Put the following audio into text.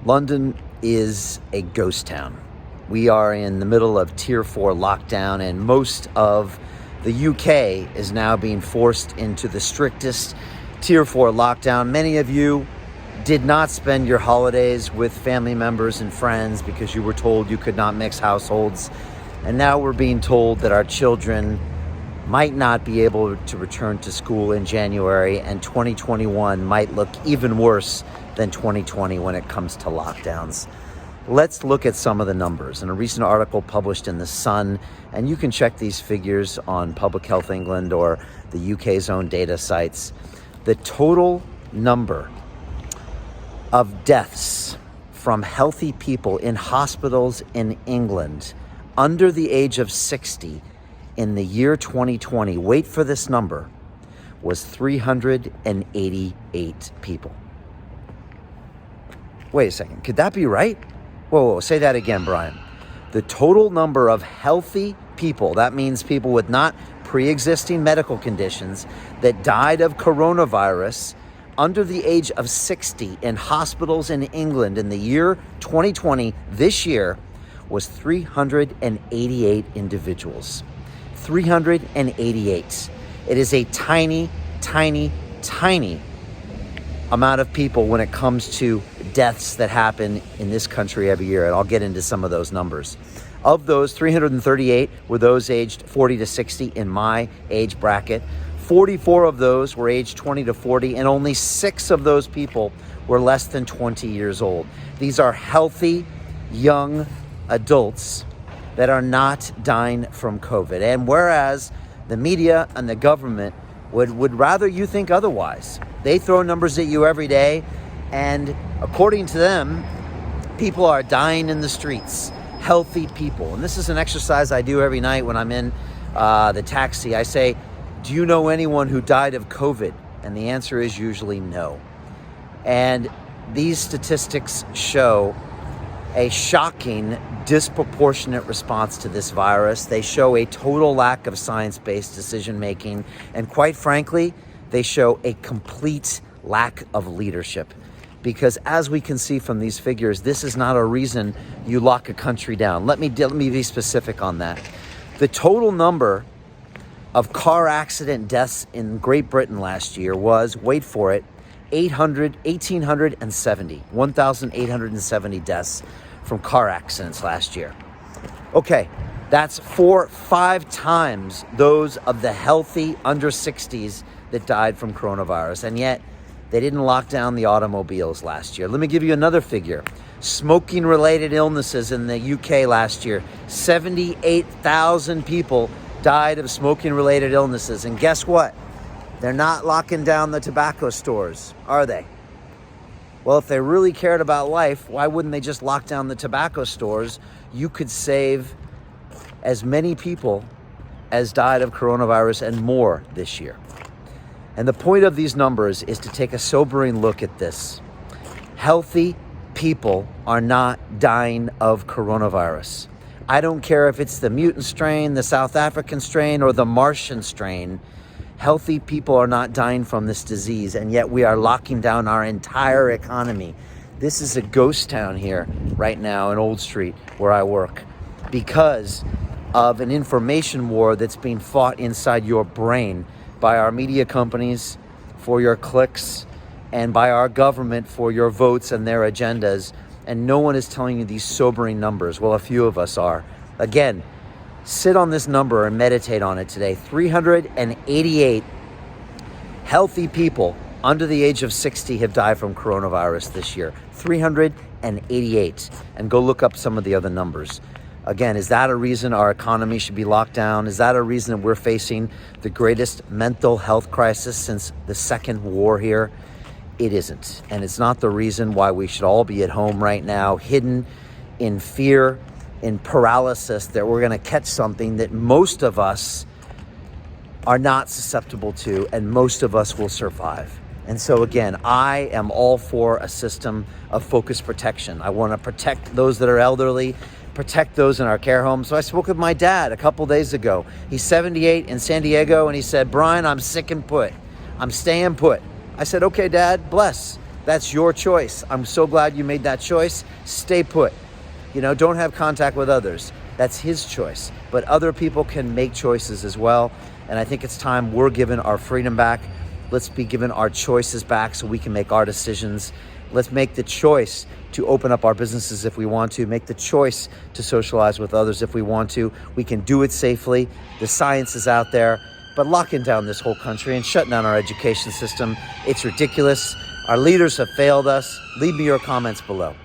London is a ghost town. We are in the middle of Tier 4 lockdown, and most of the UK is now being forced into the strictest Tier 4 lockdown. Many of you did not spend your holidays with family members and friends because you were told you could not mix households. And now we're being told that our children might not be able to return to school in January, and 2021 might look even worse than 2020 when it comes to lockdowns. Let's look at some of the numbers. In a recent article published in The Sun, and you can check these figures on Public Health England or the UK's own data sites, the total number of deaths from healthy people in hospitals in England under the age of 60 in the year 2020, wait for this number, was 388 people. Wait a second, could that be right? Whoa, say that again, Brian. The total number of healthy people, that means people with not pre-existing medical conditions, that died of coronavirus under the age of 60 in hospitals in England in the year 2020, this year, was 388 individuals. 388. It is a tiny, tiny, tiny amount of people when it comes to deaths that happen in this country every year, and I'll get into some of those numbers. Of those, 338 were those aged 40 to 60 in my age bracket. 44 of those were aged 20 to 40, and only 6 of those people were less than 20 years old. These are healthy, young adults that are not dying from COVID. And whereas the media and the government would rather you think otherwise, they throw numbers at you every day, and according to them, people are dying in the streets, healthy people. And this is an exercise I do every night when I'm in the taxi. I say, do you know anyone who died of COVID? And the answer is usually no. And these statistics show a shocking, disproportionate response to this virus. They show a total lack of science-based decision-making. And quite frankly, they show a complete lack of leadership. Because as we can see from these figures, this is not a reason you lock a country down. Let me be specific on that. The total number of car accident deaths in Great Britain last year was, wait for it, 1,870 deaths from car accidents last year. Okay, that's 4-5 times those of the healthy under 60s that died from coronavirus. And yet, they didn't lock down the automobiles last year. Let me give you another figure. Smoking-related illnesses in the UK last year, 78,000 people died of smoking-related illnesses. And guess what? They're not locking down the tobacco stores, are they? Well, if they really cared about life, why wouldn't they just lock down the tobacco stores? You could save as many people as died of coronavirus and more this year. And the point of these numbers is to take a sobering look at this. Healthy people are not dying of coronavirus. I don't care if it's the mutant strain, the South African strain, or the Martian strain. Healthy people are not dying from this disease, and yet we are locking down our entire economy. This is a ghost town here right now in Old Street where I work because of an information war that's being fought inside your brain by our media companies for your clicks and by our government for your votes and their agendas. And no one is telling you these sobering numbers. Well, a few of us are. Again, sit on this number and meditate on it today. 388 healthy people under the age of 60 have died from coronavirus this year. 388. And go look up some of the other numbers. Again, is that a reason our economy should be locked down? Is that a reason that we're facing the greatest mental health crisis since the Second War here? It isn't. And it's not the reason why we should all be at home right now, hidden in fear, in paralysis, that we're going to catch something that most of us are not susceptible to, and most of us will survive. And so again, I am all for a system of focused protection. I want to protect those that are elderly, protect those in our care homes. So I spoke with my dad a couple days ago. He's 78 in San Diego, and he said, Brian, I'm sick and put. I'm staying put. I said, okay, Dad, bless. That's your choice. I'm so glad you made that choice. Stay put. Don't have contact with others. That's his choice. But other people can make choices as well. And I think it's time we're given our freedom back. Let's be given our choices back so we can make our decisions. Let's make the choice to open up our businesses if we want to, make the choice to socialize with others if we want to. We can do it safely. The science is out there. But locking down this whole country and shutting down our education system, it's ridiculous. Our leaders have failed us. Leave me your comments below.